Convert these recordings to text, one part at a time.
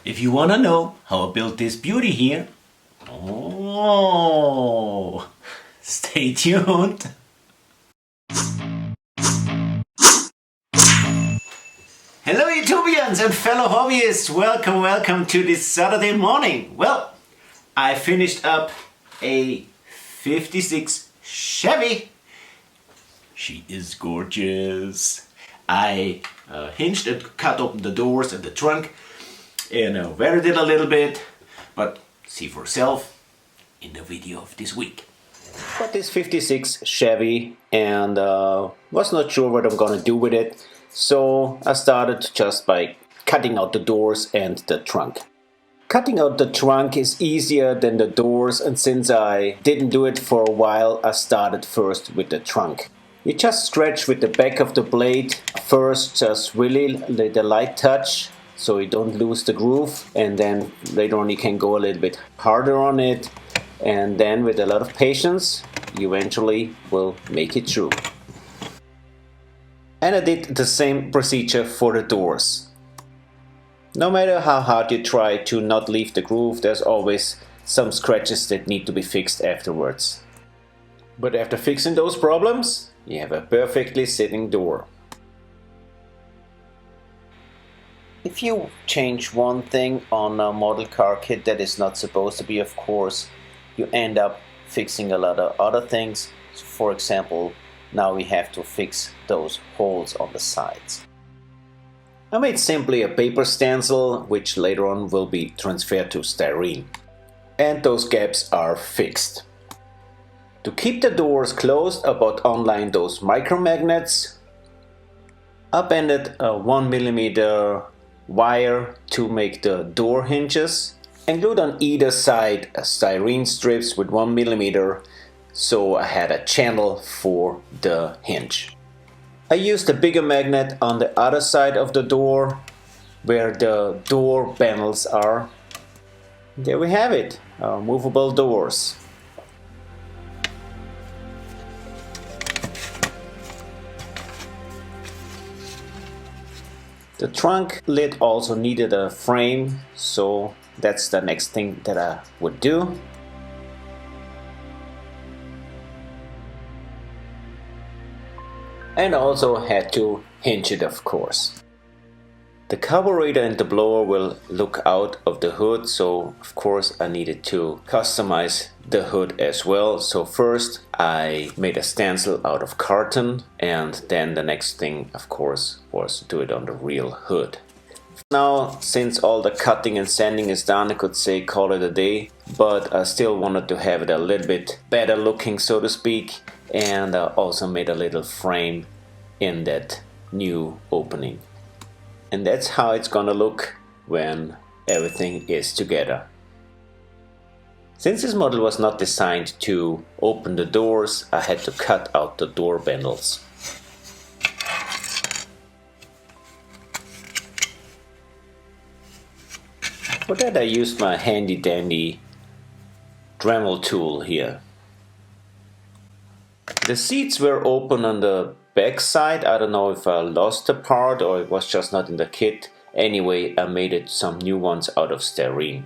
If you wanna know how I built this beauty here, oh, stay tuned. Hello YouTubians and fellow hobbyists, welcome to this Saturday morning. Well, I finished up a 56 Chevy. She is gorgeous. I hinged and cut open the doors and the trunk and weathered it a little bit, but see for yourself in the video of this week. Got this 56 Chevy and was not sure what I'm gonna do with it, so I started just by cutting out the doors and the trunk. Cutting out the trunk is easier than the doors, and since I didn't do it for a while, I started first with the trunk. You just scratch with the back of the blade, first just really let the light touch so you don't lose the groove, and then later on you can go a little bit harder on it, and then with a lot of patience you eventually will make it through. And I did the same procedure for the doors. No matter how hard you try to not leave the groove, there's always some scratches that need to be fixed afterwards. But after fixing those problems, you have a perfectly sitting door. If you change one thing on a model car kit that is not supposed to be, of course, you end up fixing a lot of other things. For example, now we have to fix those holes on the sides. I made simply a paper stencil, which later on will be transferred to styrene. And those gaps are fixed. To keep the doors closed, I bought online those micro magnets. I bended a 1mm wire to make the door hinges and glued on either side styrene strips with 1mm, so I had a channel for the hinge. I used a bigger magnet on the other side of the door where the door panels are. There we have it, movable doors. The trunk lid also needed a frame, so that's the next thing that I would do. And also had to hinge it, of course. The carburetor and the blower will look out of the hood, so of course I needed to customize the hood as well. So first I made a stencil out of carton, and then the next thing of course was to do it on the real hood. Now, since all the cutting and sanding is done, I could say call it a day, but I still wanted to have it a little bit better looking, so to speak, and I also made a little frame in that new opening. And that's how it's gonna look when everything is together. Since this model was not designed to open the doors, I had to cut out the door panels. For that I used my handy dandy Dremel tool here. The seats were open on the back side. I don't know if I lost the part or it was just not in the kit. Anyway, I made it some new ones out of styrene.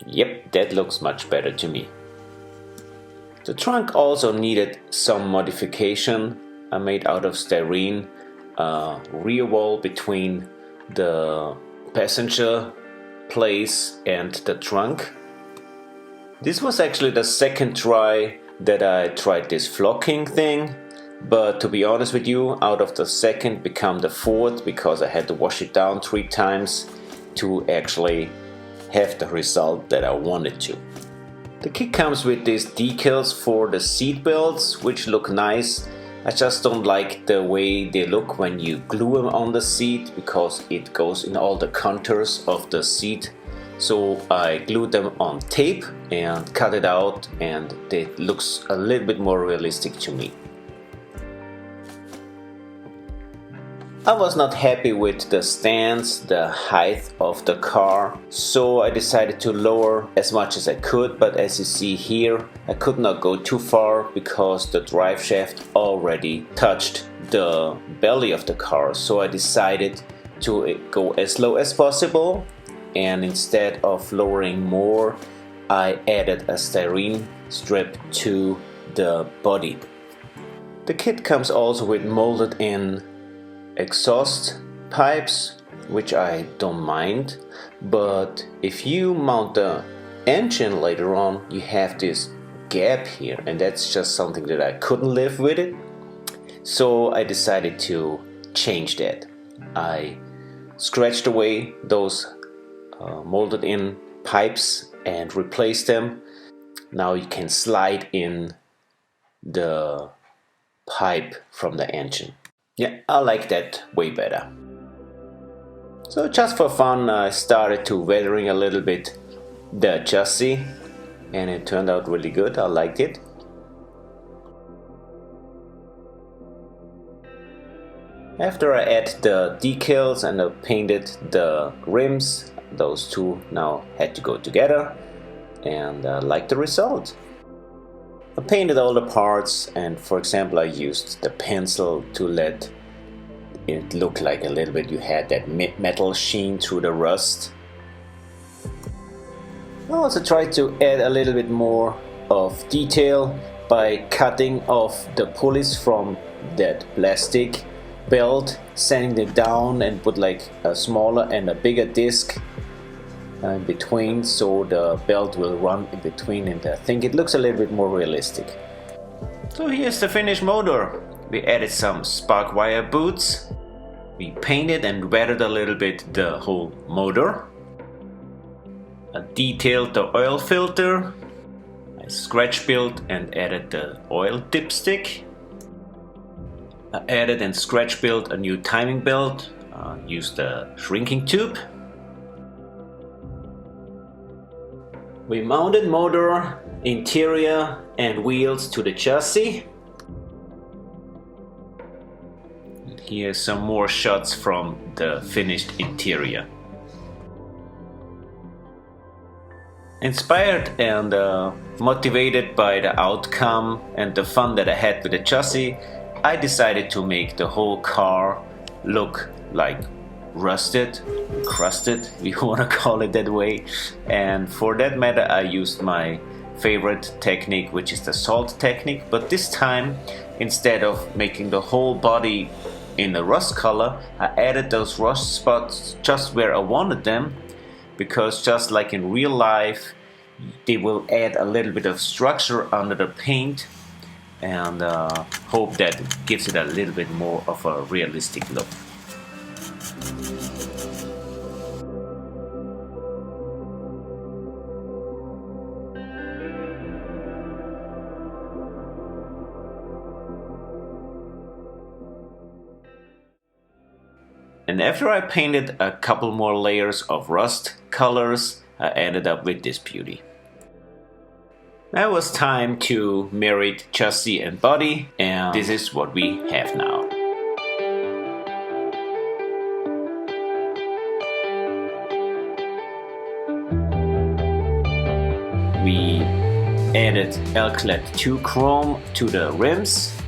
Yep, that looks much better to me. The trunk also needed some modification. I made out of styrene a rear wall between the passenger place and the trunk. This was actually the second try that I tried this flocking thing, but to be honest with you, out of the second became the fourth because I had to wash it down 3 times to actually have the result that I wanted to. The kit comes with these decals for the seat belts, which look nice. I just don't like the way they look when you glue them on the seat because it goes in all the contours of the seat. So I glued them on tape and cut it out, and it looks a little bit more realistic to me. I was not happy with the stance, the height of the car, so I decided to lower as much as I could, but as you see here, I could not go too far because the drive shaft already touched the belly of the car, so I decided to go as low as possible and instead of lowering more, I added a styrene strip to the body. The kit comes also with molded in exhaust pipes, which I don't mind, but if you mount the engine later on, you have this gap here, and that's just something that I couldn't live with it. So I decided to change that. I scratched away those molded in pipes and replaced them. Now you can slide in the pipe from the engine. Yeah, I like that way better. So just for fun, I started to weathering a little bit the chassis, and it turned out really good. I liked it. After I add the decals and I painted the rims, those two now had to go together, and I like the result. I painted all the parts, and for example I used the pencil to let it look like a little bit you had that metal sheen through the rust. I also tried to add a little bit more of detail by cutting off the pulleys from that plastic belt, sanding it down and put like a smaller and a bigger disc in between, so the belt will run in between, and I think it looks a little bit more realistic. So here's the finished motor. We added some spark wire boots. We painted and weathered a little bit the whole motor. I detailed the oil filter. I scratch built and added the oil dipstick. I added and scratch built a new timing belt. Used a shrinking tube. We mounted motor, interior and wheels to the chassis. And here's some more shots from the finished interior. Inspired and motivated by the outcome and the fun that I had with the chassis, I decided to make the whole car look like rusted, crusted, if you want to call it that way. And for that matter I used my favorite technique, which is the salt technique, but this time instead of making the whole body in a rust color, I added those rust spots just where I wanted them, because just like in real life they will add a little bit of structure under the paint, and hope that gives it a little bit more of a realistic look. And after I painted a couple more layers of rust colors, I ended up with this beauty. Now it was time to marry chassis and body, and this is what we have now. We added L-Clad 2 chrome to the rims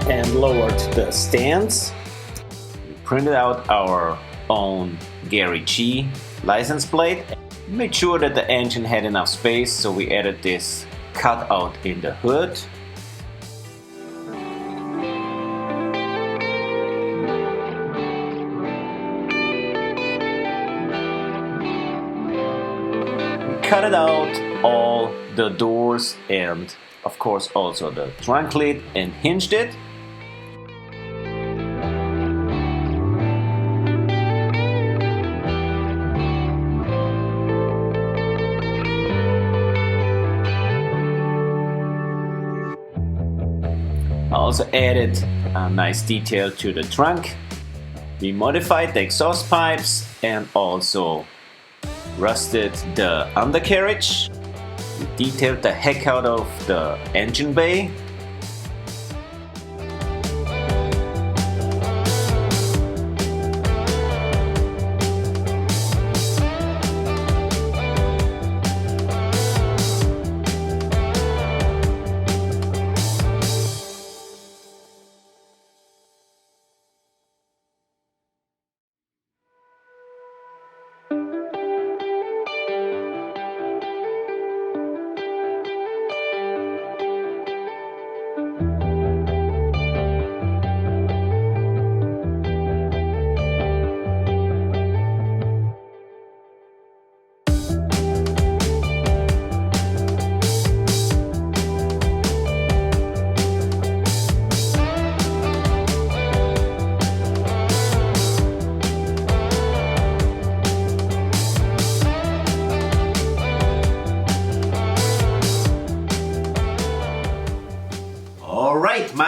and lowered the stands. We printed out our own Gary G license plate. Made sure that the engine had enough space, so we added this cutout in the hood. We cut it out all the doors and of course also the trunk lid and hinged it. I also added a nice detail to the trunk. We modified the exhaust pipes and also rusted the undercarriage. We detailed the heck out of the engine bay.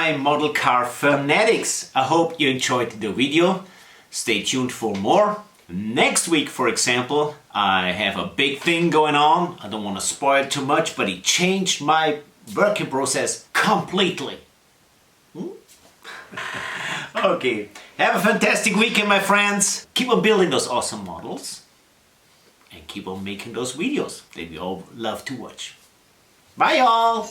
my model car fanatics. I hope you enjoyed the video. Stay tuned for more. Next week, for example, I have a big thing going on. I don't want to spoil too much, but it changed my working process completely. Okay, have a fantastic weekend, my friends. Keep on building those awesome models and keep on making those videos that we all love to watch. Bye, y'all.